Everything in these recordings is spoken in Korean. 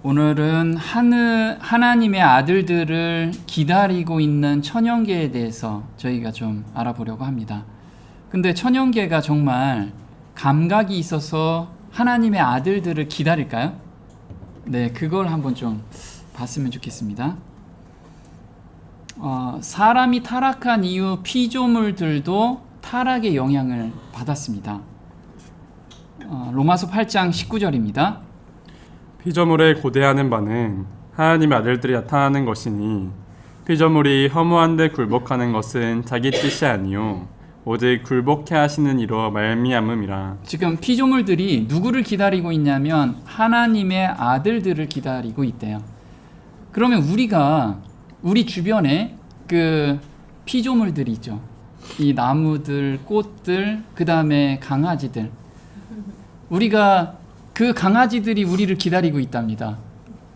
오늘은 하나님의 아들들을 기다리고 있는 천연계에 대해서 저희가 좀 알아보려고 합니다. 근데 천연계가 정말 감각이 있어서 하나님의 아들들을 기다릴까요? 네, 그걸 한번 좀 봤으면 좋겠습니다. 사람이 타락한 이후 피조물들도 타락의 영향을 받았습니다. 로마서 8장 19절입니다. 피조물에 고대하는 바는 하나님의 아들들이 나타나는 것이니 피조물이 허무한 데 굴복하는 것은 자기 뜻이 아니요 오직 굴복해 하시는 이로 말미암음이라. 지금 피조물들이 누구를 기다리고 있냐면 하나님의 아들들을 기다리고 있대요. 그러면 우리 주변에 그 피조물들이 있죠. 이 나무들, 꽃들, 그 다음에 강아지들. 그 강아지들이 우리를 기다리고 있답니다.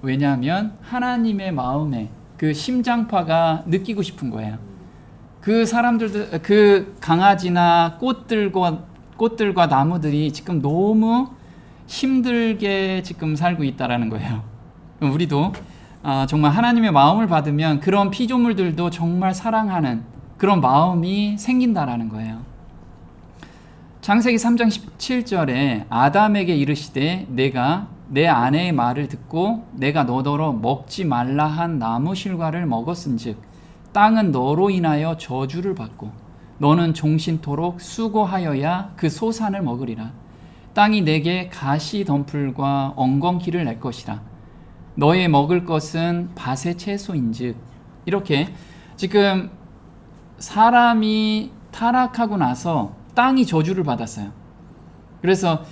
왜냐하면 하나님의 마음에 그 심장파가 느끼고 싶은 거예요. 그 사람들도, 그 강아지나 꽃들과 나무들이 지금 너무 힘들게 지금 살고 있다라는 거예요. 우리도 정말 하나님의 마음을 받으면 그런 피조물들도 정말 사랑하는 그런 마음이 생긴다라는 거예요. 창세기 3장 17절에 아담에게 이르시되 내가 내 아내의 말을 듣고 내가 너더러 먹지 말라 한 나무 실과를 먹었은즉 땅은 너로 인하여 저주를 받고 너는 종신토록 수고하여야 그 소산을 먹으리라. 땅이 내게 가시 덤불과 엉겅퀴를 낼 것이라. 너의 먹을 것은 밭의 채소인즉. 이렇게 지금 사람이 타락하고 나서 땅이 저주를 받았어요. 그래서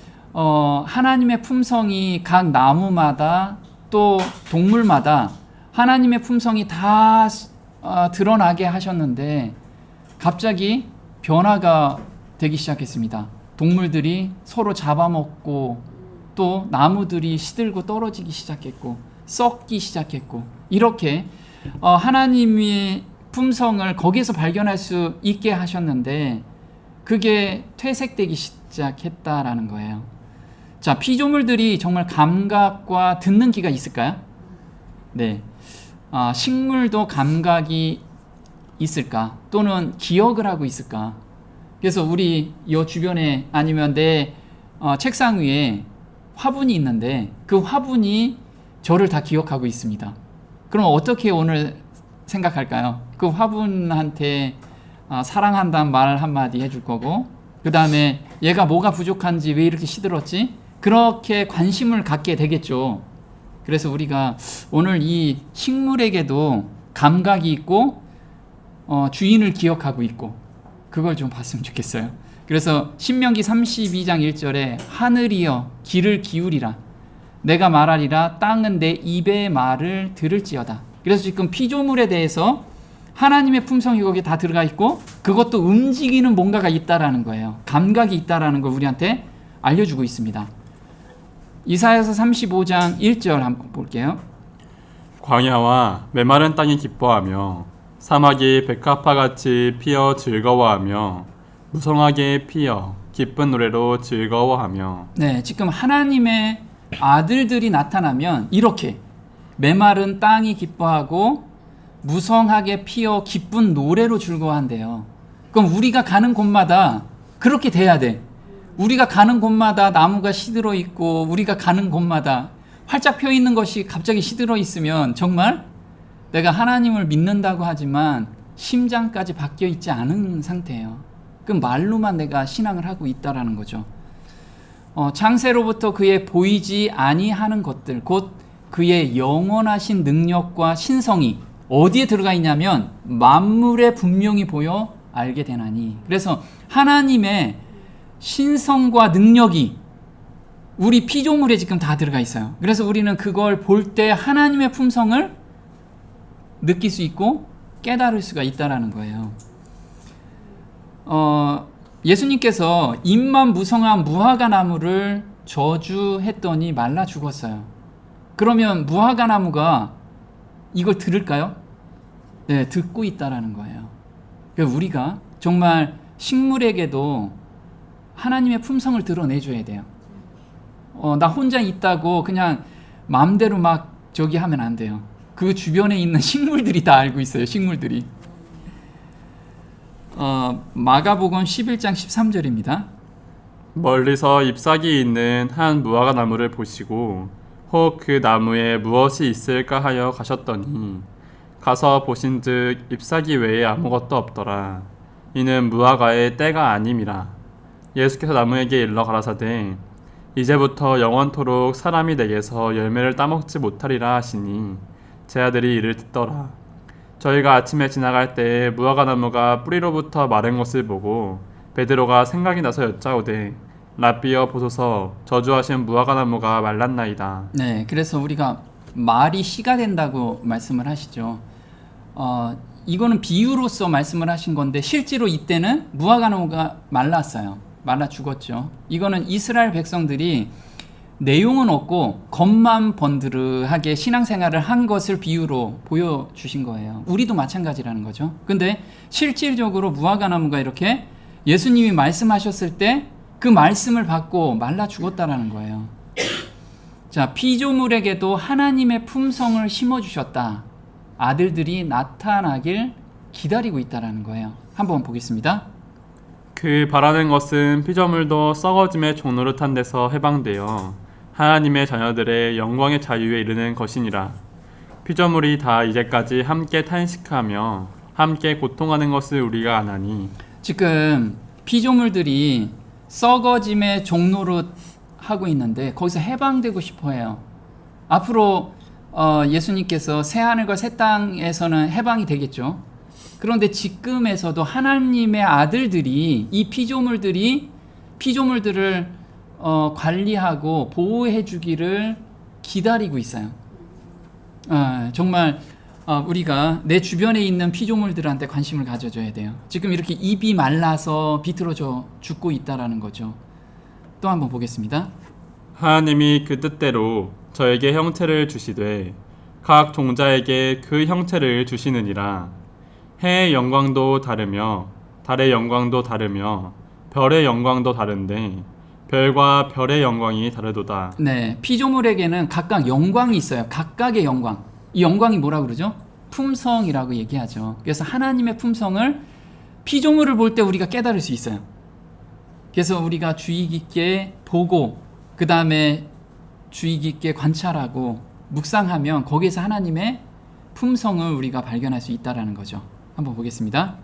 하나님의 품성이 각 나무마다 또 동물마다 하나님의 품성이 다 드러나게 하셨는데 갑자기 변화가 되기 시작했습니다. 동물들이 서로 잡아먹고 또 나무들이 시들고 떨어지기 시작했고 썩기 시작했고 이렇게 하나님의 품성을 거기에서 발견할 수 있게 하셨는데 그게 퇴색되기 시작했다라는 거예요. 자, 피조물들이 정말 감각과 듣는 귀가 있을까요? 네. 식물도 감각이 있을까? 또는 기억을 하고 있을까? 그래서 우리 요 주변에 아니면 내 책상 위에 화분이 있는데 그 화분이 저를 다 기억하고 있습니다. 그럼 어떻게 오늘 생각할까요? 그 화분한테 사랑한다는 말 한마디 해줄 거고 그 다음에 얘가 뭐가 부족한지 왜 이렇게 시들었지? 그렇게 관심을 갖게 되겠죠. 그래서 우리가 오늘 이 식물에게도 감각이 있고 주인을 기억하고 있고 그걸 좀 봤으면 좋겠어요. 그래서 신명기 32장 1절에 하늘이여 귀를 기울이라 내가 말하리라 땅은 내 입의 말을 들을지어다. 그래서 지금 피조물에 대해서 하나님의 품성이 거기에 다 들어가 있고 그것도 움직이는 뭔가가 있다라는 거예요. 감각이 있다라는 걸 우리한테 알려주고 있습니다. 이사야서 35장 1절 한번 볼게요. 광야와 메마른 땅이 기뻐하며 사막이 백합화같이 피어 즐거워하며 무성하게 피어 기쁜 노래로 즐거워하며. 네, 지금 하나님의 아들들이 나타나면 이렇게 메마른 땅이 기뻐하고 무성하게 피어 기쁜 노래로 즐거워한대요. 그럼 우리가 가는 곳마다 그렇게 돼야 돼. 우리가 가는 곳마다 나무가 시들어 있고 우리가 가는 곳마다 활짝 펴 있는 것이 갑자기 시들어 있으면 정말 내가 하나님을 믿는다고 하지만 심장까지 바뀌어 있지 않은 상태예요. 그럼 말로만 내가 신앙을 하고 있다라는 거죠. 창세로부터 그의 보이지 아니하는 것들 곧 그의 영원하신 능력과 신성이 어디에 들어가 있냐면 만물에 분명히 보여 알게 되나니. 그래서 하나님의 신성과 능력이 우리 피조물에 지금 다 들어가 있어요. 그래서 우리는 그걸 볼 때 하나님의 품성을 느낄 수 있고 깨달을 수가 있다라는 거예요. 예수님께서 잎만 무성한 무화과 나무를 저주했더니 말라 죽었어요. 그러면 무화과 나무가 이걸 들을까요? 네, 듣고 있다라는 거예요. 그러니까 우리가 정말 식물에게도 하나님의 품성을 드러내줘야 돼요. 나 혼자 있다고 그냥 마음대로 막 저기 하면 안 돼요. 그 주변에 있는 식물들이 다 알고 있어요. 식물들이. 마가복음 11장 13절입니다. 멀리서 잎사귀 있는 한 무화과 나무를 보시고 혹 그 나무에 무엇이 있을까 하여 가셨더니 가서 보신즉 잎사귀 외에 아무것도 없더라. 이는 무화과의 때가 아님이라. 예수께서 나무에게 일러 가라사대 이제부터 영원토록 사람이 내게서 열매를 따먹지 못하리라 하시니 제 아들이 이를 듣더라. 저희가 아침에 지나갈 때 무화과 나무가 뿌리로부터 마른 것을 보고 베드로가 생각이 나서 여짜오되 라비어 보소서 저주하신 무화과 나무가 말랐나이다. 네, 그래서 우리가 말이 씨가 된다고 말씀을 하시죠. 이거는 비유로서 말씀을 하신 건데 실제로 이때는 무화과 나무가 말랐어요. 말라 죽었죠. 이거는 이스라엘 백성들이 내용은 없고 겉만 번드르하게 신앙생활을 한 것을 비유로 보여주신 거예요. 우리도 마찬가지라는 거죠. 근데 실질적으로 무화과 나무가 이렇게 예수님이 말씀하셨을 때 그 말씀을 받고 말라 죽었다라는 거예요. 자, 피조물에게도 하나님의 품성을 심어주셨다. 아들들이 나타나길 기다리고 있다라는 거예요. 한번 보겠습니다. 그 바라는 것은 피조물도 썩어짐의 종노릇한 데서 해방되어 하나님의 자녀들의 영광의 자유에 이르는 것이니라. 피조물이 다 이제까지 함께 탄식하며 함께 고통하는 것을 우리가 아나니. 지금 피조물들이 썩어짐의 종노릇 하고 있는데 거기서 해방되고 싶어해요. 앞으로 예수님께서 새 하늘과 새 땅에서는 해방이 되겠죠. 그런데 지금에서도 하나님의 아들들이 이 피조물들을 관리하고 보호해 주기를 기다리고 있어요. 정말 우리가 내 주변에 있는 피조물들한테 관심을 가져줘야 돼요. 지금 이렇게 잎이 말라서 비틀어져 죽고 있다라는 거죠. 또 한번 보겠습니다. 하나님이 그 뜻대로 저에게 형체를 주시되 각 종자에게 그 형체를 주시느니라. 해의 영광도 다르며 달의 영광도 다르며 별의 영광도 다른데 별과 별의 영광이 다르도다. 네, 피조물에게는 각각 영광이 있어요. 각각의 영광. 이 영광이 뭐라고 그러죠? 품성이라고 얘기하죠. 그래서 하나님의 품성을 피조물을 볼 때 우리가 깨달을 수 있어요. 그래서 우리가 주의 깊게 보고 그 다음에 주의 깊게 관찰하고 묵상하면 거기에서 하나님의 품성을 우리가 발견할 수 있다는 거죠. 한번 보겠습니다.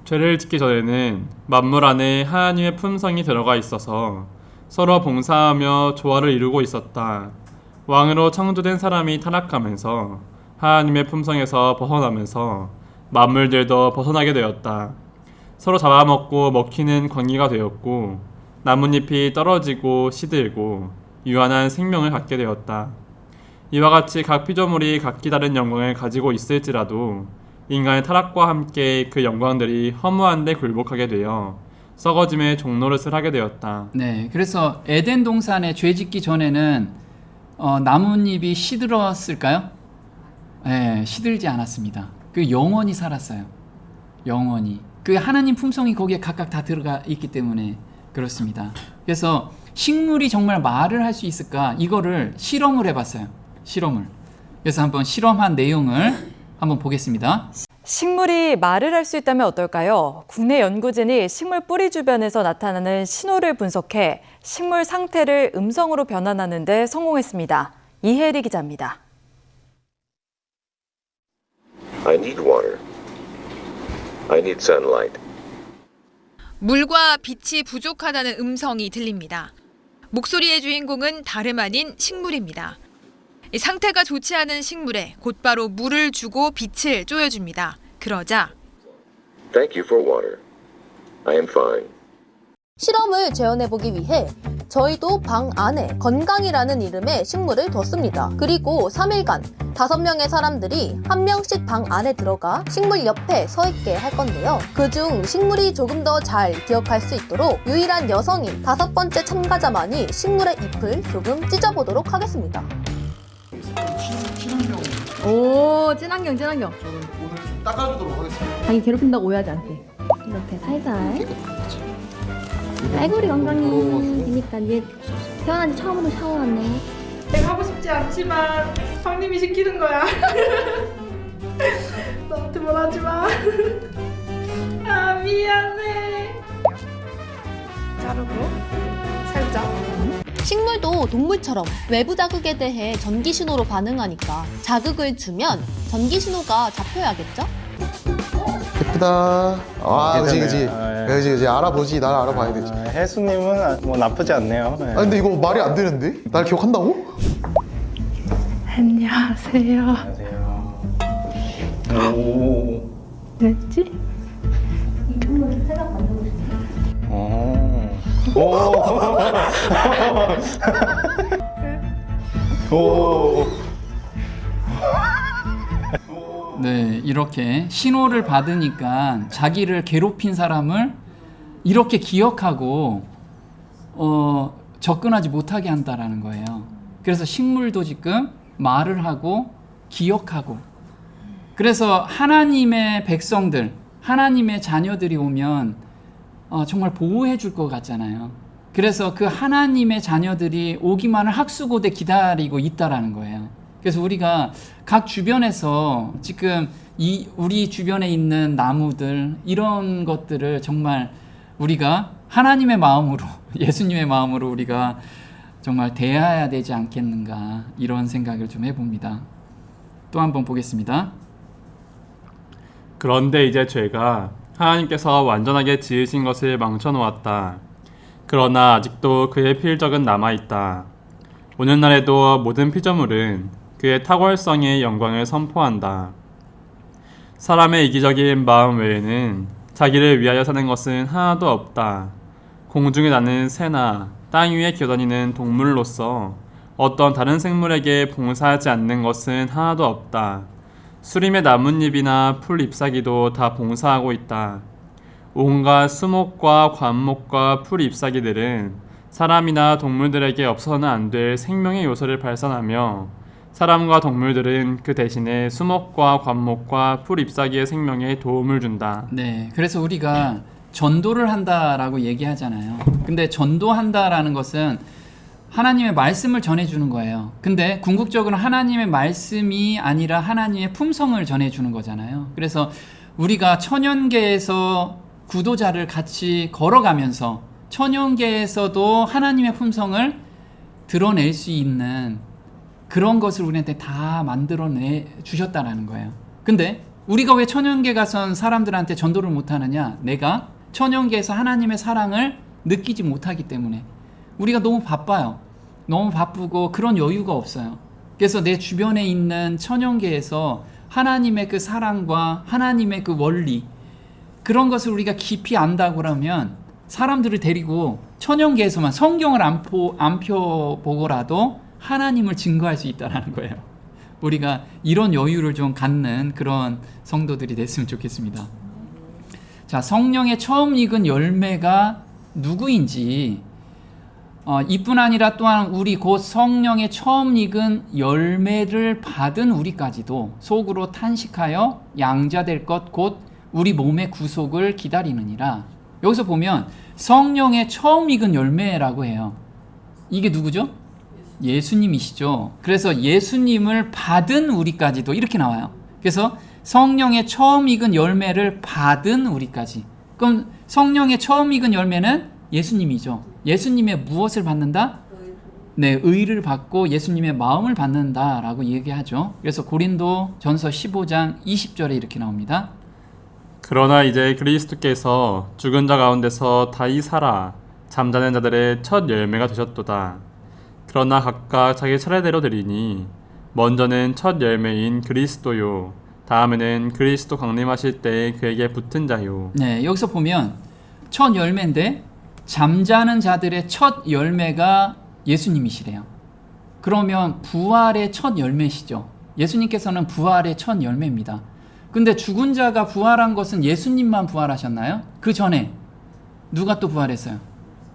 죄를 짓기 전에는 만물 안에 하나님의 품성이 들어가 있어서 서로 봉사하며 조화를 이루고 있었다. 왕으로 창조된 사람이 타락하면서 하나님의 품성에서 벗어나면서 만물들도 벗어나게 되었다. 서로 잡아먹고 먹히는 관계가 되었고 나뭇잎이 떨어지고 시들고 유한한 생명을 갖게 되었다. 이와 같이 각 피조물이 각기 다른 영광을 가지고 있을지라도 인간의 타락과 함께 그 영광들이 허무한데 굴복하게 되어 썩어짐의 종노릇을 하게 되었다. 네, 그래서 에덴 동산에 죄 짓기 전에는 나뭇잎이 시들었을까요? 네, 시들지 않았습니다. 그 영원히 살았어요. 영원히. 그 하나님 품성이 거기에 각각 다 들어가 있기 때문에 그렇습니다. 그래서 식물이 정말 말을 할 수 있을까? 이거를 실험을 해봤어요. 실험을. 그래서 한번 실험한 내용을 한번 보겠습니다. 식물이 말을 할 수 있다면 어떨까요? 국내 연구진이 식물 뿌리 주변에서 나타나는 신호를 분석해 식물 상태를 음성으로 변환하는 데 성공했습니다. 이혜리 기자입니다. I need water. I need sunlight. 물과 빛이 부족하다는 음성이 들립니다. 목소리의 주인공은 다름 아닌 식물입니다. 상태가 좋지 않은 식물에 곧바로 물을 주고 빛을 쪼여줍니다. 그러자 Thank you for water. I am fine. 실험을 재현해보기 위해 저희도 방 안에 건강이라는 이름의 식물을 뒀습니다. 그리고 3일간 5명의 사람들이 한 명씩 방 안에 들어가 식물 옆에 서 있게 할 건데요. 그중 식물이 조금 더 잘 기억할 수 있도록 유일한 여성인 5번째 참가자만이 식물의 잎을 조금 찢어보도록 하겠습니다. 오, 친환경. 오늘 좀 닦아주도록 하겠습니다. 자기 괴롭힌다고 오해하지 않게. 이렇게 살살. 아이고, 우리 건강이. 그러니까 얘 태어난 지 처음으로 샤워하네. 내가 하고 싶지 싶지 않지만 형님이 시키는 거야. 너한테 뭘 하지 마. 아 미안해. 자르고 살짝. 식물도 동물처럼 외부 자극에 대해 전기 신호로 반응하니까 자극을 주면 전기 신호가 잡혀야겠죠? 예쁘다. 아, 그지, 그지. 괜찮네요. 그지, 그지. 알아보지. 날 알아봐야 되지. 혜수님은 뭐 나쁘지 않네요. 네. 아, 근데 이거 말이 안 되는데? 날 기억한다고? 안녕하세요. 안녕하세요. 오. 됐지? 오. 네, 이렇게 신호를 받으니까 자기를 괴롭힌 사람을 이렇게 기억하고 접근하지 못하게 한다라는 거예요. 그래서 식물도 지금 말을 하고 기억하고, 그래서 하나님의 백성들, 하나님의 자녀들이 오면 정말 보호해 줄 것 같잖아요. 그래서 그 하나님의 자녀들이 오기만을 학수고대 기다리고 있다라는 거예요. 그래서 우리가 각 주변에서 지금 우리 주변에 있는 나무들, 이런 것들을 정말 우리가 하나님의 마음으로, 예수님의 마음으로 우리가 정말 대해야 되지 않겠는가, 이런 생각을 좀 해봅니다. 또 한번 보겠습니다. 그런데 이제 죄가 하나님께서 완전하게 지으신 것을 망쳐놓았다. 그러나 아직도 그의 필적은 남아있다. 오늘날에도 모든 피조물은 그의 탁월성의 영광을 선포한다. 사람의 이기적인 마음 외에는 자기를 위하여 사는 것은 하나도 없다. 공중에 나는 새나 땅 위에 기어다니는 동물로서 어떤 다른 생물에게 봉사하지 않는 것은 하나도 없다. 수림의 나뭇잎이나 풀 잎사귀도 다 봉사하고 있다. 온갖 수목과 관목과 풀 잎사귀들은 사람이나 동물들에게 없어서는 안 될 생명의 요소를 발산하며, 사람과 동물들은 그 대신에 수목과 관목과 풀 잎사귀의 생명에 도움을 준다. 네, 그래서 우리가 전도를 한다라고 얘기하잖아요. 근데 전도한다라는 것은 하나님의 말씀을 전해주는 거예요. 근데 궁극적으로 하나님의 말씀이 아니라 하나님의 품성을 전해주는 거잖아요. 그래서 우리가 천연계에서 구도자를 같이 걸어가면서 천연계에서도 하나님의 품성을 드러낼 수 있는 그런 것을 우리한테 다 만들어내 주셨다라는 거예요. 근데 우리가 왜 천연계 가선 사람들한테 전도를 못하느냐? 내가 천연계에서 하나님의 사랑을 느끼지 못하기 때문에. 우리가 너무 바빠요. 너무 바쁘고 그런 여유가 없어요. 그래서 내 주변에 있는 천연계에서 하나님의 그 사랑과 하나님의 그 원리, 그런 것을 우리가 깊이 안다고 하면 사람들을 데리고 천연계에서만 성경을 안 펴보고라도 하나님을 증거할 수 있다는 거예요. 우리가 이런 여유를 좀 갖는 그런 성도들이 됐으면 좋겠습니다. 자, 성령의 처음 익은 열매가 누구인지, 이뿐 아니라 또한 우리 곧 성령의 처음 익은 열매를 받은 우리까지도 속으로 탄식하여 양자될 것 곧 우리 몸의 구속을 기다리느니라. 여기서 보면 성령의 처음 익은 열매라고 해요. 이게 누구죠? 예수님이시죠. 그래서 예수님을 받은 우리까지도, 이렇게 나와요. 그래서 성령의 처음 익은 열매를 받은 우리까지. 그럼 성령의 처음 익은 열매는 예수님이죠. 예수님의 무엇을 받는다? 네, 의를 받고 예수님의 마음을 받는다라고 얘기하죠. 그래서 고린도 전서 15장 20절에 이렇게 나옵니다. 그러나 이제 그리스도께서 죽은 자 가운데서 다시 살아 잠자는 자들의 첫 열매가 되셨도다. 그러나 각각 자기 차례대로 드리니 먼저는 첫 열매인 그리스도요, 다음에는 그리스도 강림하실 때 그에게 붙은 자요. 네, 여기서 보면 첫 열매인데 잠자는 자들의 첫 열매가 예수님이시래요. 그러면 부활의 첫 열매시죠. 예수님께서는 부활의 첫 열매입니다. 근데 죽은 자가 부활한 것은 예수님만 부활하셨나요? 그 전에 누가 또 부활했어요?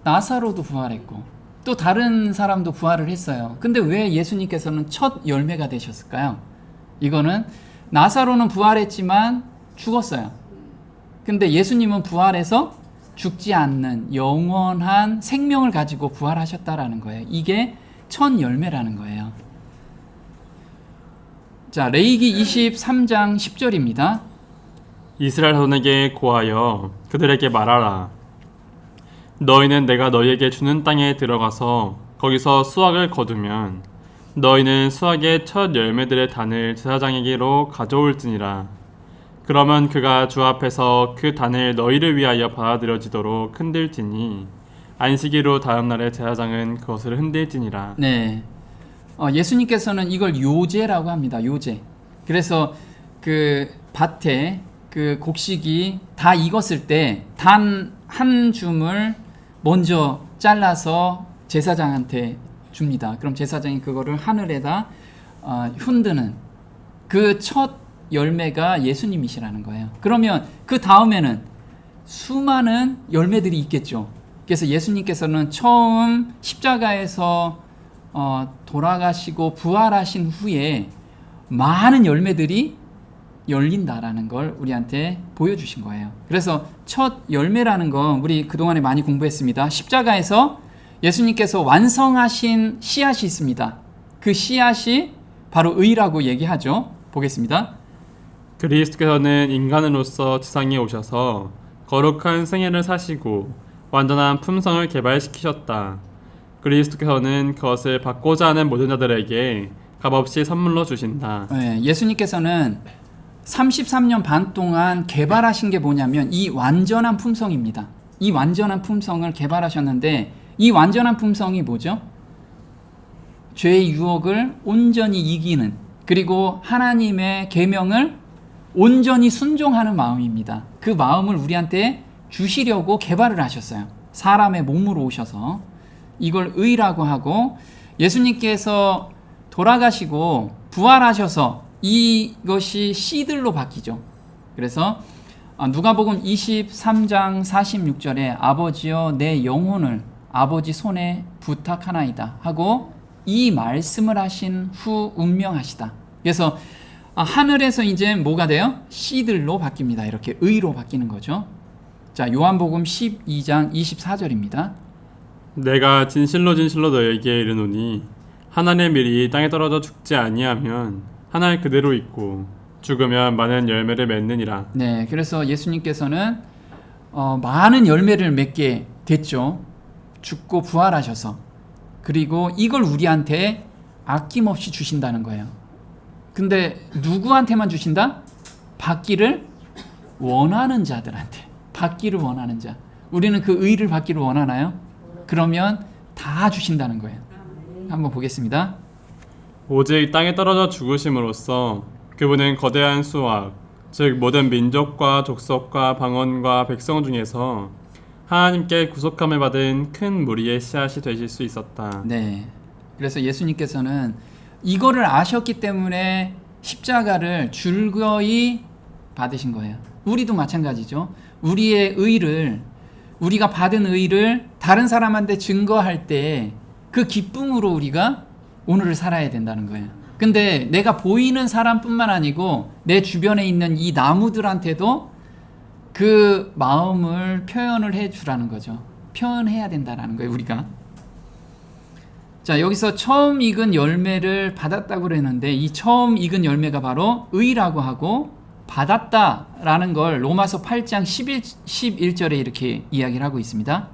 나사로도 부활했고 또 다른 사람도 부활을 했어요. 근데 왜 예수님께서는 첫 열매가 되셨을까요? 이거는 나사로는 부활했지만 죽었어요. 근데 예수님은 부활해서 죽지 않는 영원한 생명을 가지고 부활하셨다라는 거예요. 이게 첫 열매라는 거예요. 자, 레위기 23장 10절입니다. 이스라엘 자손에게 고하여 그들에게 말하라. 너희는 내가 너희에게 주는 땅에 들어가서 거기서 수확을 거두면 너희는 수확의 첫 열매들의 단을 제사장에게로 가져올지니라. 그러면 그가 주 앞에서 그 단을 너희를 위하여 받아들여지도록 흔들지니 안식일로 다음 날에 제사장은 그것을 흔들지니라. 네. 예수님께서는 이걸 요제라고 합니다. 요제. 그래서 그 밭에 그 곡식이 다 익었을 때 단 한 줌을 먼저 잘라서 제사장한테 줍니다. 그럼 제사장이 그거를 하늘에다 흔드는 그 첫 열매가 예수님이시라는 거예요. 그러면 그 다음에는 수많은 열매들이 있겠죠. 그래서 예수님께서는 처음 십자가에서 돌아가시고 부활하신 후에 많은 열매들이 열린다라는 걸 우리한테 보여주신 거예요. 그래서 첫 열매라는 건 우리 그동안에 많이 공부했습니다. 십자가에서 예수님께서 완성하신 씨앗이 있습니다. 그 씨앗이 바로 의라고 얘기하죠. 보겠습니다. 그리스도께서는 인간으로서 지상에 오셔서 거룩한 생애를 사시고 완전한 품성을 개발시키셨다. 그리스도께서는 그것을 받고자 하는 모든 자들에게 값없이 선물로 주신다. 네, 예수님께서는 33년 반 동안 개발하신 게 뭐냐면 이 완전한 품성입니다. 이 완전한 품성을 개발하셨는데 이 완전한 품성이 뭐죠? 죄의 유혹을 온전히 이기는, 그리고 하나님의 계명을 온전히 순종하는 마음입니다. 그 마음을 우리한테 주시려고 개발을 하셨어요. 사람의 몸으로 오셔서 이걸 의라고 하고, 예수님께서 돌아가시고 부활하셔서 이것이 씨들로 바뀌죠. 그래서 누가복음 23장 46절에 아버지여 내 영혼을 아버지 손에 부탁하나이다 하고 이 말씀을 하신 후 운명하시다. 그래서 하늘에서 이제 뭐가 돼요? 씨들로 바뀝니다. 이렇게 의로 바뀌는 거죠. 자, 요한복음 12장 24절입니다. 내가 진실로 진실로 너에게 이르노니 하나의 밀이 땅에 떨어져 죽지 아니하면 하나 그대로 있고 죽으면 많은 열매를 맺느니라. 네, 그래서 예수님께서는 많은 열매를 맺게 됐죠. 죽고 부활하셔서. 그리고 이걸 우리한테 아낌없이 주신다는 거예요. 근데 누구한테만 주신다? 받기를 원하는 자들한테. 받기를 원하는 자. 우리는 그 의를 받기를 원하나요? 그러면 다 주신다는 거예요. 한번 보겠습니다. 오직 땅에 떨어져 죽으심으로써 그분은 거대한 수확, 즉 모든 민족과 족속과 방언과 백성 중에서 하나님께 구속함을 받은 큰 무리의 씨앗이 되실 수 있었다. 네. 그래서 예수님께서는 이거를 아셨기 때문에 십자가를 즐거이 받으신 거예요. 우리도 마찬가지죠. 우리의 의를, 우리가 받은 의를 다른 사람한테 증거할 때 그 기쁨으로 우리가 오늘을 살아야 된다는 거예요. 근데 내가 보이는 사람뿐만 아니고 내 주변에 있는 이 나무들한테도 그 마음을 표현을 해주라는 거죠. 표현해야 된다는 거예요, 우리가. 자, 여기서 처음 익은 열매를 받았다고 그랬는데 이 처음 익은 열매가 바로 의라고 하고, 받았다라는 걸 로마서 8장 11절에 이렇게 이야기를 하고 있습니다.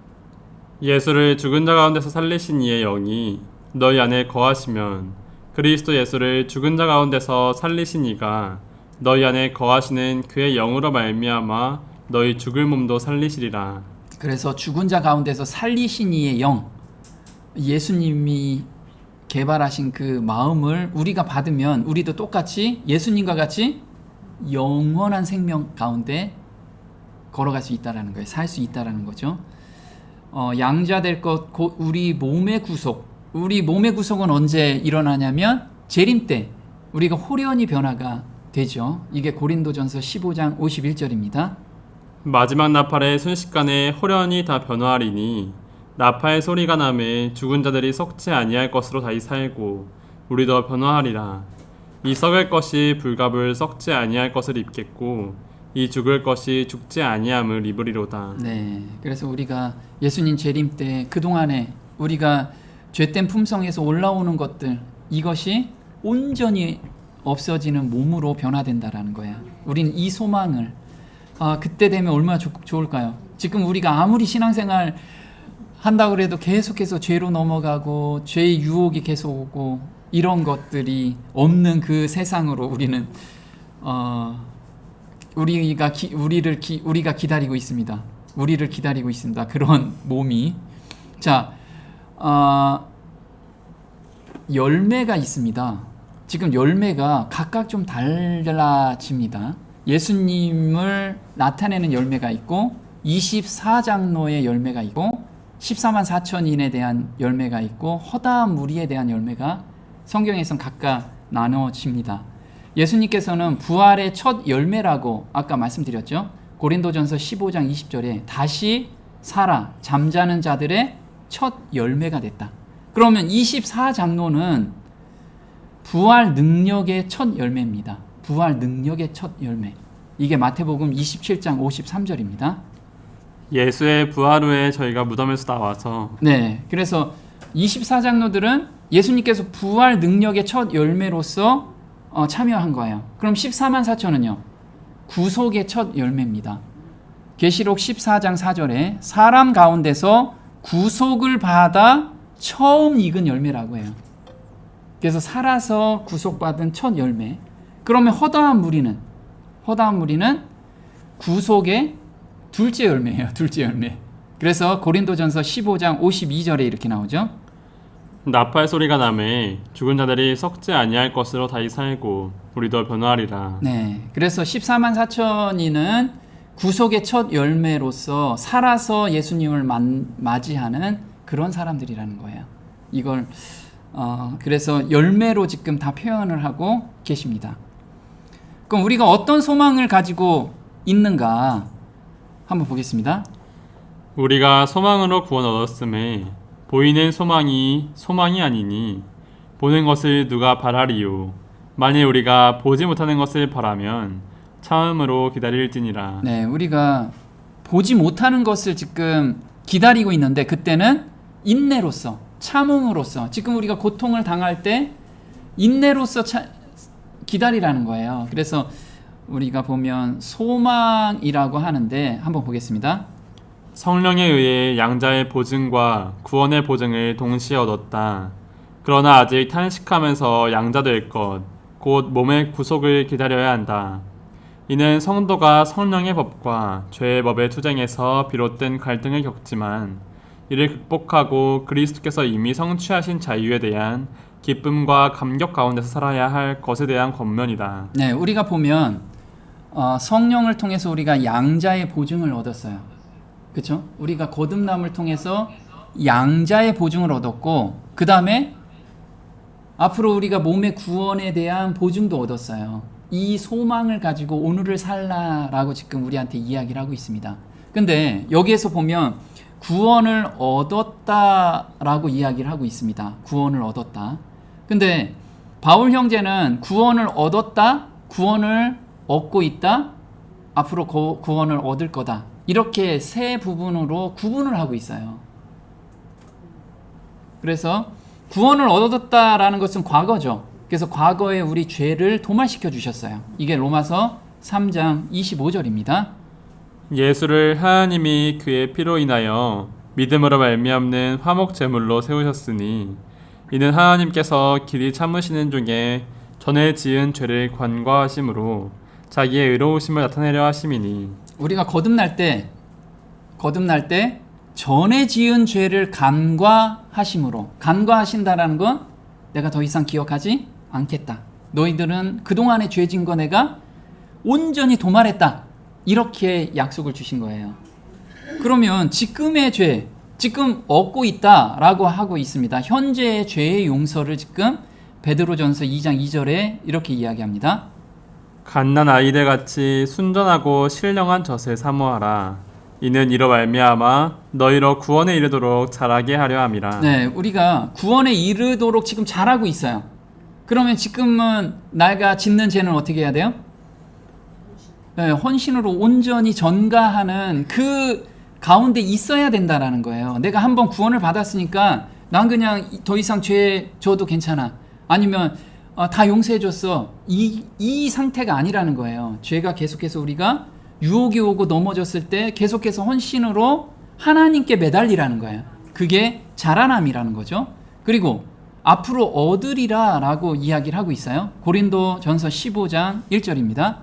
예수를 죽은 자 가운데서 살리신 이의 영이 너희 안에 거하시면 그리스도 예수를 죽은 자 가운데서 살리신 이가 너희 안에 거하시는 그의 영으로 말미암아 너희 죽을 몸도 살리시리라. 그래서 죽은 자 가운데서 살리신 이의 영, 예수님이 개발하신 그 마음을 우리가 받으면 우리도 똑같이 예수님과 같이 영원한 생명 가운데 걸어갈 수 있다라는 거예요. 살 수 있다라는 거죠. 양자 될 것 곧 우리 몸의 구속. 우리 몸의 구속은 언제 일어나냐면 재림 때 우리가 호련히 변화가 되죠. 이게 고린도전서 15장 51절입니다. 마지막 나팔의 순식간에 호련히 다 변화하리니 나팔의 소리가 나매 죽은 자들이 썩지 아니할 것으로 다시 살고 우리도 변화하리라. 이 썩을 것이 불갑을 썩지 아니할 것을 입겠고 이 죽을 것이 죽지 아니함을 입으리로다. 네, 그래서 우리가 예수님 재림 때 그동안에 우리가 죄된 품성에서 올라오는 것들, 이것이 온전히 없어지는 몸으로 변화된다라는 거예요. 우리는 이 소망을 그때 되면 얼마나 좋을까요? 지금 우리가 아무리 신앙생활 한다고 해도 계속해서 죄로 넘어가고 죄의 유혹이 계속 오고 이런 것들이 없는 그 세상으로 우리는 우리가 기다리고 있습니다. 우리를 기다리고 있습니다. 그런 몸이. 자, 열매가 있습니다. 지금 열매가 각각 좀 달라집니다. 예수님을 나타내는 열매가 있고 24장로의 열매가 있고 14만 4천인에 대한 열매가 있고 허다한 무리에 대한 열매가 성경에선 각각 나눠집니다. 예수님께서는 부활의 첫 열매라고 아까 말씀드렸죠. 고린도전서 15장 20절에 다시 살아 잠자는 자들의 첫 열매가 됐다. 그러면 24장로는 부활 능력의 첫 열매입니다. 부활 능력의 첫 열매. 이게 마태복음 27장 53절입니다. 예수의 부활 후에 저희가 무덤에서 나와서 네, 그래서 24장로들은 예수님께서 부활 능력의 첫 열매로서 참여한 거예요. 그럼 14만 4천은요? 구속의 첫 열매입니다. 계시록 14장 4절에 사람 가운데서 구속을 받아 처음 익은 열매라고 해요. 그래서 살아서 구속받은 첫 열매. 그러면 허다한 무리는 구속의 둘째 열매예요. 둘째 열매. 그래서 고린도전서 15장 52절에 이렇게 나오죠. 나팔 소리가 나매 죽은 자들이 썩지 아니할 것으로 다시 살고 우리도 변화하리라. 네. 그래서 14만 4천인은 구속의 첫 열매로서 살아서 예수님을 맞이하는 그런 사람들이라는 거예요. 이걸 그래서 열매로 지금 다 표현을 하고 계십니다. 그럼 우리가 어떤 소망을 가지고 있는가 한번 보겠습니다. 우리가 소망으로 구원 얻었음에 보이는 소망이 아니니 보는 것을 누가 바라리요. 만일 우리가 보지 못하는 것을 바라면 참음으로 기다릴지니라. 네, 우리가 보지 못하는 것을 지금 기다리고 있는데 그때는 인내로서 참음으로써 지금 우리가 고통을 당할 때 인내로서 기다리라는 거예요. 그래서 우리가 보면 소망이라고 하는데 한번 보겠습니다. 성령에 의해 양자의 보증과 구원의 보증을 동시에 얻었다. 그러나 아직 탄식하면서 양자 될 것, 곧 몸의 구속을 기다려야 한다. 이는 성도가 성령의 법과 죄의 법의 투쟁에서 비롯된 갈등을 겪지만 이를 극복하고 그리스도께서 이미 성취하신 자유에 대한 기쁨과 감격 가운데서 살아야 할 것에 대한 권면이다. 네, 우리가 보면 성령을 통해서 우리가 양자의 보증을 얻었어요. 그렇죠? 우리가 거듭남을 통해서 양자의 보증을 얻었고 그 다음에 앞으로 우리가 몸의 구원에 대한 보증도 얻었어요. 이 소망을 가지고 오늘을 살라라고 지금 우리한테 이야기를 하고 있습니다. 근데 여기에서 보면 구원을 얻었다라고 이야기를 하고 있습니다. 구원을 얻었다. 근데 바울 형제는 구원을 얻었다, 구원을 얻고 있다, 앞으로 구원을 얻을 거다. 이렇게 세 부분으로 구분을 하고 있어요. 그래서 구원을 얻었다라는 것은 과거죠. 그래서 과거에 우리 죄를 도말시켜 주셨어요. 이게 로마서 3장 25절입니다. 예수를 하나님이 그의 피로 인하여 믿음으로 말미암는 화목 제물로 세우셨으니 이는 하나님께서 길이 참으시는 중에 전에 지은 죄를 관과하심으로 자기의 의로우심을 나타내려 하심이니. 우리가 거듭날 때 전에 지은 죄를 간과하심으로, 간과하신다라는 건 내가 더 이상 기억하지 않겠다. 너희들은 그동안의 죄 진 거 내가 온전히 도말했다. 이렇게 약속을 주신 거예요. 그러면 지금의 죄, 지금 얻고 있다라고 하고 있습니다. 현재의 죄의 용서를 지금 베드로전서 2장 2절에 이렇게 이야기합니다. 갓난 아이들 같이 순전하고 신령한 젖을 사모하라. 이는 이로 말미암아 너희로 구원에 이르도록 자라게 하려 함이라. 네, 우리가 구원에 이르도록 지금 잘하고 있어요. 그러면 지금은 내가 짓는 죄는 어떻게 해야 돼요? 네, 헌신으로 온전히 전가하는 그 가운데 있어야 된다라는 거예요. 내가 한번 구원을 받았으니까 난 그냥 더 이상 죄 져도 괜찮아. 아니면 다 용서해줬어. 이 상태가 아니라는 거예요. 죄가 계속해서 우리가 유혹이 오고 넘어졌을 때 계속해서 헌신으로 하나님께 매달리라는 거예요. 그게 자라남이라는 거죠. 그리고 앞으로 얻으리라 라고 이야기를 하고 있어요. 고린도 전서 15장 1절입니다.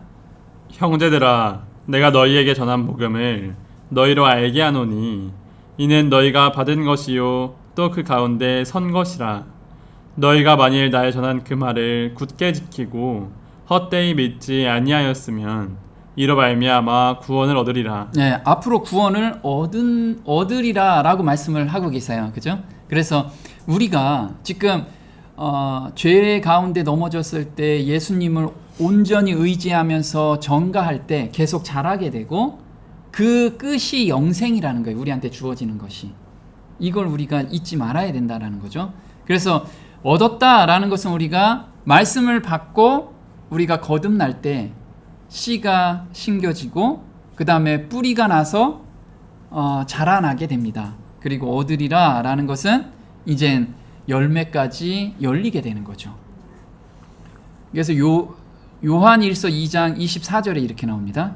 형제들아, 내가 너희에게 전한 복음을 너희로 알게 하노니 이는 너희가 받은 것이요 또 그 가운데 선 것이라. 너희가 만일 나의 전한 그 말을 굳게 지키고 헛되이 믿지 아니하였으면 이로 말미암아 구원을 얻으리라. 네, 앞으로 구원을 얻으리라 라고 말씀을 하고 계세요. 그죠? 그래서 우리가 지금 죄 가운데 넘어졌을 때 예수님을 온전히 의지하면서 전가할 때 계속 자라게 되고 그 끝이 영생이라는 거예요. 우리한테 주어지는 것이. 이걸 우리가 잊지 말아야 된다라는 거죠. 그래서 얻었다라는 것은 우리가 말씀을 받고 우리가 거듭날 때 씨가 심겨지고 그 다음에 뿌리가 나서 자라나게 됩니다. 그리고 얻으리라 라는 것은 이젠 열매까지 열리게 되는 거죠. 그래서 요한일서 2장 24절에 이렇게 나옵니다.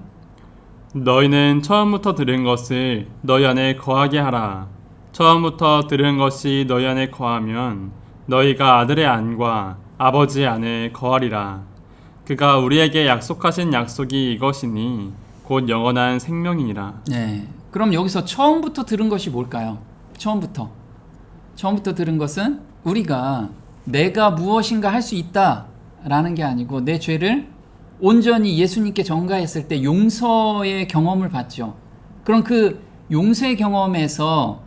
너희는 처음부터 들은 것을 너희 안에 거하게 하라. 처음부터 들은 것이 너희 안에 거하면 너희가 아들의 안과 아버지의 안에 거하리라. 그가 우리에게 약속하신 약속이 이것이니 곧 영원한 생명이니라. 네. 그럼 여기서 처음부터 들은 것이 뭘까요? 처음부터 들은 것은 우리가 내가 무엇인가 할 수 있다라는 게 아니고 내 죄를 온전히 예수님께 전가했을 때 용서의 경험을 받죠. 그럼 그 용서의 경험에서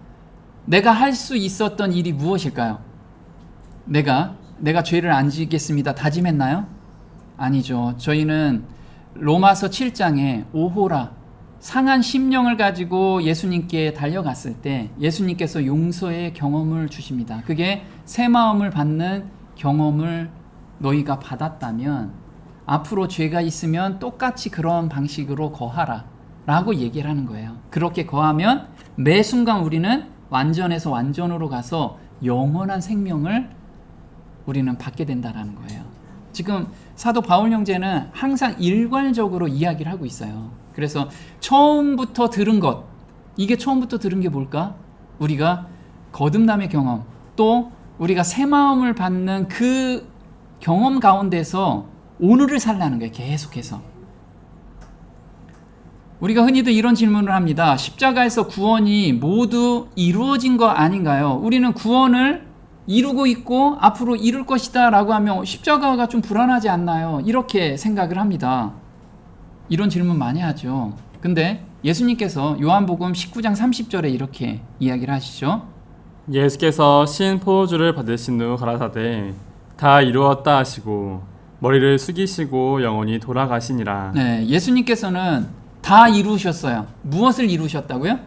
내가 할 수 있었던 일이 무엇일까요? 내가 죄를 안 지겠습니다 다짐했나요? 아니죠. 저희는 로마서 7장에 오호라 상한 심령을 가지고 예수님께 달려갔을 때 예수님께서 용서의 경험을 주십니다. 그게 새 마음을 받는 경험을 너희가 받았다면 앞으로 죄가 있으면 똑같이 그런 방식으로 거하라 라고 얘기를 하는 거예요. 그렇게 거하면 매 순간 우리는 완전에서 완전으로 가서 영원한 생명을 우리는 받게 된다라는 거예요. 지금 사도 바울 형제는 항상 일괄적으로 이야기를 하고 있어요. 그래서 처음부터 들은 것, 이게 처음부터 들은 게 뭘까? 우리가 거듭남의 경험, 또 우리가 새 마음을 받는 그 경험 가운데서 오늘을 살라는 거예요. 계속해서. 우리가 흔히들 이런 질문을 합니다. 십자가에서 구원이 모두 이루어진 거 아닌가요? 우리는 구원을 이루고 있고 앞으로 이룰 것이다 라고 하면 십자가가 좀 불안하지 않나요? 이렇게 생각을 합니다. 이런 질문 많이 하죠. 근데 예수님께서 요한복음 19장 30절에 이렇게 이야기를 하시죠. 예수께서 신 포도주를 받으신 후 가라사대 다 이루었다 하시고 머리를 숙이시고 영원히 돌아가시니라. 네, 예수님께서는 다 이루셨어요. 무엇을 이루셨다고요?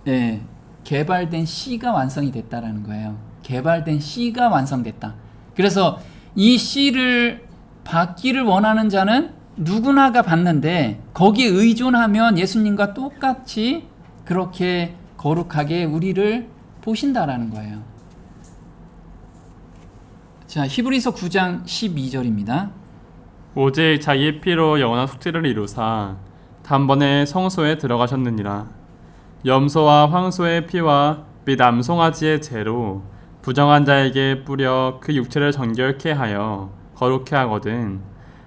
네, 개발된 씨가 완성이 됐다라는 거예요. 개발된 씨가 완성됐다. 그래서 이 씨를 받기를 원하는 자는 누구나가 받는데 거기에 의존하면 예수님과 똑같이 그렇게 거룩하게 우리를 보신다라는 거예요. 자, 히브리서 9장 12절입니다. 오직 자기의 피로 영원한 속죄를 이루사 단번에 성소에 들어가셨느니라. 염소와 황소의 피와 및 암송아지의 재로 부정한 자에게 뿌려 그 육체를 정결케 하여 거룩케 하거든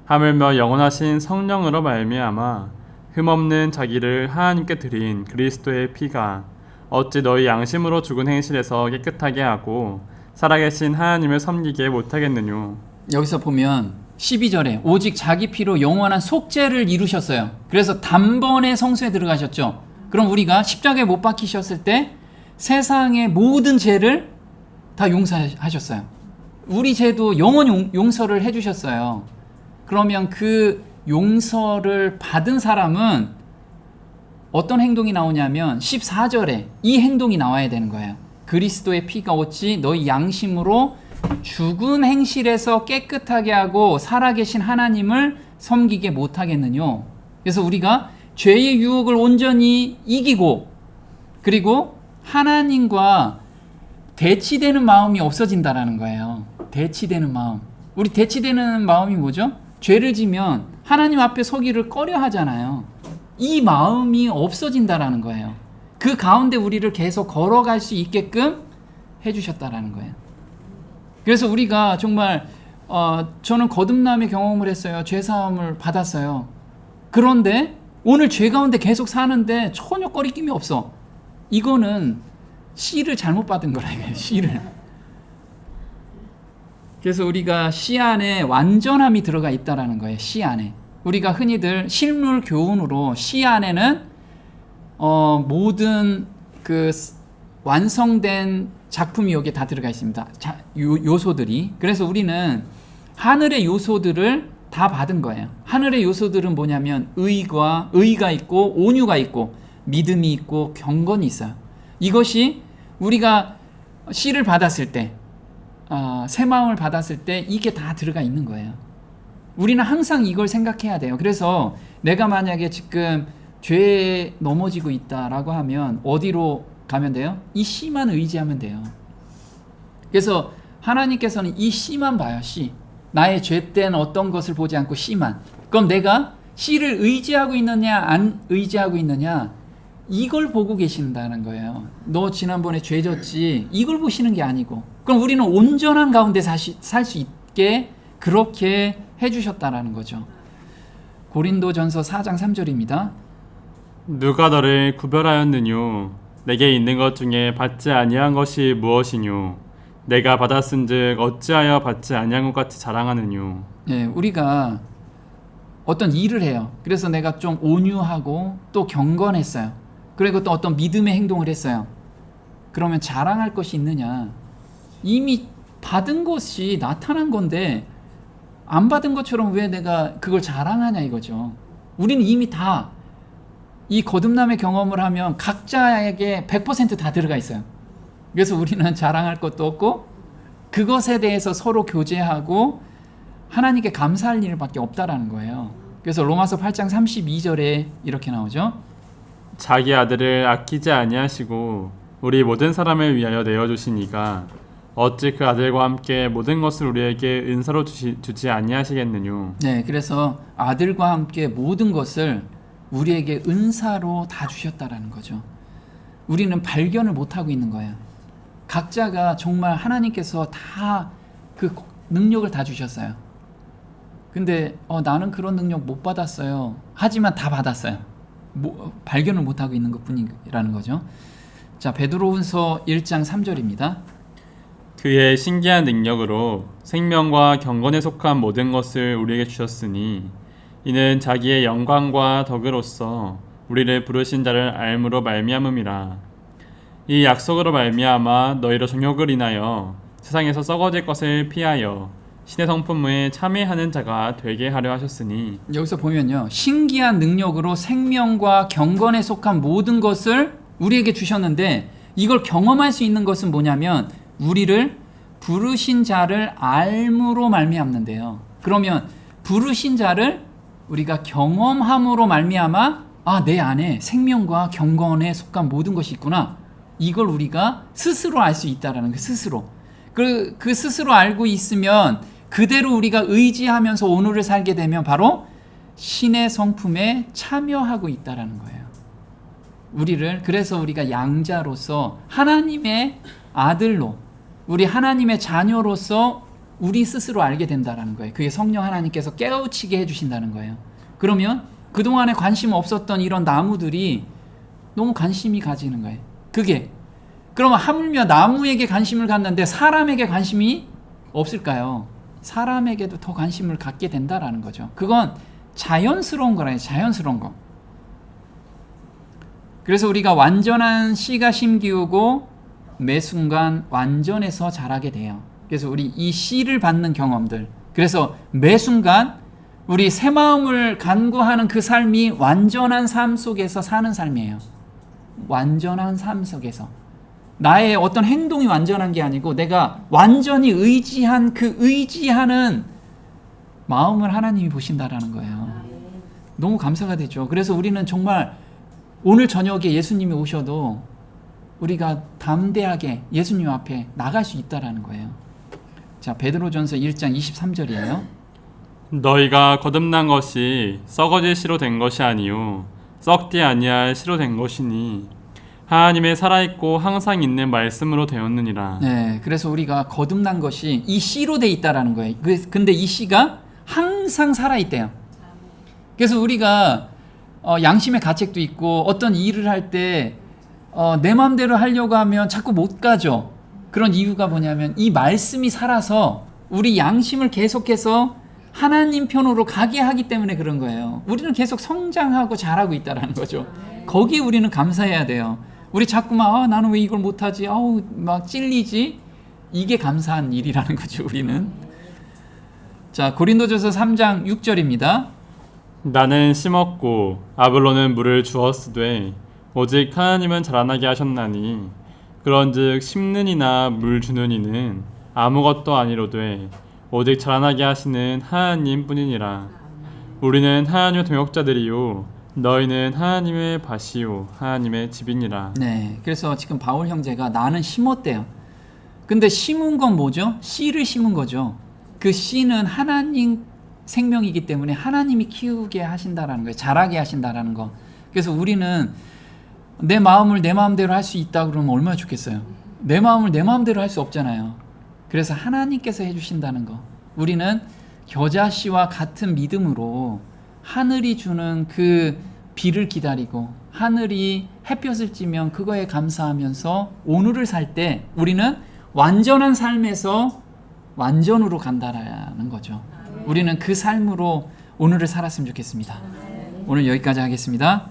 하물며 영원하신 성령으로 말미암아 흠없는 자기를 하나님께 드린 그리스도의 피가 어찌 너희 양심으로 죽은 행실에서 깨끗하게 하고 살아계신 하나님을 섬기게 못하겠느뇨. 여기서 보면 12절에 오직 자기 피로 영원한 속죄를 이루셨어요. 그래서 단번에 성소에 들어가셨죠. 그럼 우리가 십자가에 못 박히셨을 때 세상의 모든 죄를 다 용서하셨어요. 우리 죄도 영원 용서를 해주셨어요. 그러면 그 용서를 받은 사람은 어떤 행동이 나오냐면 14절에 이 행동이 나와야 되는 거예요. 그리스도의 피가 어찌 너희 양심으로 죽은 행실에서 깨끗하게 하고 살아계신 하나님을 섬기게 못하겠느뇨. 그래서 우리가 죄의 유혹을 온전히 이기고 그리고 하나님과 대치되는 마음이 없어진다라는 거예요. 대치되는 마음. 우리 대치되는 마음이 뭐죠? 죄를 지면 하나님 앞에 서기를 꺼려 하잖아요. 이 마음이 없어진다라는 거예요. 그 가운데 우리를 계속 걸어갈 수 있게끔 해주셨다라는 거예요. 그래서 우리가 정말 저는 거듭남의 경험을 했어요. 죄사함을 받았어요. 그런데 오늘 죄 가운데 계속 사는데 전혀 꺼리낌이 없어. 이거는 씨를 잘못 받은 거라 이거예요. 씨를. 그래서 우리가 씨 안에 완전함이 들어가 있다라는 거예요. 씨 안에. 우리가 흔히들 실물 교훈으로 씨 안에는 모든 그 완성된 작품이 여기에 다 들어가 있습니다. 요소들이. 그래서 우리는 하늘의 요소들을 다 받은 거예요. 하늘의 요소들은 뭐냐면 의가 있고 온유가 있고 믿음이 있고 경건이 있어요. 이것이 우리가 씨를 받았을 때, 새 마음을 받았을 때 이게 다 들어가 있는 거예요. 우리는 항상 이걸 생각해야 돼요. 그래서 내가 만약에 지금 죄에 넘어지고 있다라고 하면 어디로 가면 돼요? 이 씨만 의지하면 돼요. 그래서 하나님께서는 이 씨만 봐요. 씨. 나의 죄된 어떤 것을 보지 않고 씨만. 그럼 내가 씨를 의지하고 있느냐 안 의지하고 있느냐 이걸 보고 계신다는 거예요. 너 지난번에 죄 졌지? 이걸 보시는 게 아니고. 그럼 우리는 온전한 가운데 살 수 있게 그렇게 해주셨다라는 거죠. 고린도전서 4장 3절입니다. 누가 너를 구별하였느뇨? 내게 있는 것 중에 받지 아니한 것이 무엇이뇨? 내가 받았은즉 어찌하여 받지 아니한 것 같이 자랑하느뇨? 예, 우리가 어떤 일을 해요. 그래서 내가 좀 온유하고 또 경건했어요. 그리고 또 어떤 믿음의 행동을 했어요. 그러면 자랑할 것이 있느냐? 이미 받은 것이 나타난 건데 안 받은 것처럼 왜 내가 그걸 자랑하냐 이거죠. 우리는 이미 다 이 거듭남의 경험을 하면 각자에게 100% 다 들어가 있어요. 그래서 우리는 자랑할 것도 없고 그것에 대해서 서로 교제하고 하나님께 감사할 일밖에 없다라는 거예요. 그래서 로마서 8장 32절에 이렇게 나오죠. 자기 아들을 아끼지 아니하시고 우리 모든 사람을 위하여 내어주시니가 어찌 그 아들과 함께 모든 것을 우리에게 은사로 주지 아니하시겠느뇨? 네, 그래서 아들과 함께 모든 것을 우리에게 은사로 다 주셨다라는 거죠. 우리는 발견을 못하고 있는 거예요. 각자가 정말 하나님께서 다 그 능력을 다 주셨어요. 근데 나는 그런 능력 못 받았어요. 하지만 다 받았어요. 발견을 못하고 있는 것뿐이라는 거죠. 자, 베드로후서 1장 3절입니다. 그의 신기한 능력으로 생명과 경건에 속한 모든 것을 우리에게 주셨으니 이는 자기의 영광과 덕으로서 우리를 부르신 자를 알므로 말미암음이라. 이 약속으로 말미암아 너희로 정욕을 인하여 세상에서 썩어질 것을 피하여 신의 성품에 참여하는 자가 되게 하려 하셨으니. 여기서 보면요, 신기한 능력으로 생명과 경건에 속한 모든 것을 우리에게 주셨는데 이걸 경험할 수 있는 것은 뭐냐면 우리를 부르신 자를 알므로 말미암는데요. 그러면 부르신 자를 우리가 경험함으로 말미암아 내 안에 생명과 경건에 속한 모든 것이 있구나. 이걸 우리가 스스로 알 수 있다라는 거. 스스로. 그 스스로 알고 있으면 그대로 우리가 의지하면서 오늘을 살게 되면 바로 신의 성품에 참여하고 있다라는 거예요. 그래서 우리가 양자로서 하나님의 아들로 우리 하나님의 자녀로서 우리 스스로 알게 된다는 거예요. 그게 성령 하나님께서 깨우치게 해주신다는 거예요. 그러면 그동안에 관심 없었던 이런 나무들이 너무 관심이 가지는 거예요. 그러면 하물며 나무에게 관심을 갖는데 사람에게 관심이 없을까요? 사람에게도 더 관심을 갖게 된다라는 거죠. 그건 자연스러운 거라요. 자연스러운 거. 그래서 우리가 완전한 씨가 심기우고 매 순간 완전해서 자라게 돼요. 그래서 우리 이 씨를 받는 경험들, 그래서 매 순간 우리 새 마음을 간구하는 그 삶이 완전한 삶 속에서 사는 삶이에요. 완전한 삶 속에서 나의 어떤 행동이 완전한 게 아니고 내가 완전히 의지한 그 의지하는 마음을 하나님이 보신다라는 거예요. 너무 감사가 되죠. 그래서 우리는 정말 오늘 저녁에 예수님이 오셔도 우리가 담대하게 예수님 앞에 나갈 수 있다라는 거예요. 자, 베드로전서 1장 23절이에요. 너희가 거듭난 것이 썩어질 씨로 된 것이 아니요 썩지 아니할 씨로 된 것이니 하나님의 살아있고 항상 있는 말씀으로 되었느니라. 네, 그래서 우리가 거듭난 것이 이 씨로 돼 있다라는 거예요. 근데 이 씨가 항상 살아 있대요. 그래서 우리가 양심의 가책도 있고 어떤 일을 할 때 내 마음대로 하려고 하면 자꾸 못 가죠. 그런 이유가 뭐냐면 이 말씀이 살아서 우리 양심을 계속해서 하나님 편으로 가게 하기 때문에 그런 거예요. 우리는 계속 성장하고 자라고 있다라는 거죠. 거기에 우리는 감사해야 돼요. 우리 자꾸만 나는 왜 이걸 못하지? 막 찔리지? 이게 감사한 일이라는 거죠. 우리는. 자, 고린도전서 3장 6절입니다. 나는 심었고 아볼로는 물을 주었으되 오직 하나님은 자라나게 하셨나니 그런즉 심는 이나 물 주는 이는 아무것도 아니로되 오직 자라나게 하시는 하나님 뿐이니라. 우리는 하나님의 동역자들이요 너희는 하나님의 밭이요 하나님의 집이니라. 네, 그래서 지금 바울 형제가 나는 심었대요. 근데 심은 건 뭐죠? 씨를 심은 거죠. 그 씨는 하나님 생명이기 때문에 하나님이 키우게 하신다라는 거예요. 자라게 하신다라는 거. 그래서 우리는 내 마음을 내 마음대로 할 수 있다 그러면 얼마나 좋겠어요. 내 마음을 내 마음대로 할 수 없잖아요. 그래서 하나님께서 해주신다는 거. 우리는 겨자씨와 같은 믿음으로 하늘이 주는 그 비를 기다리고 하늘이 햇볕을 찌면 그거에 감사하면서 오늘을 살 때 우리는 완전한 삶에서 완전으로 간다라는 거죠. 우리는 그 삶으로 오늘을 살았으면 좋겠습니다. 오늘 여기까지 하겠습니다.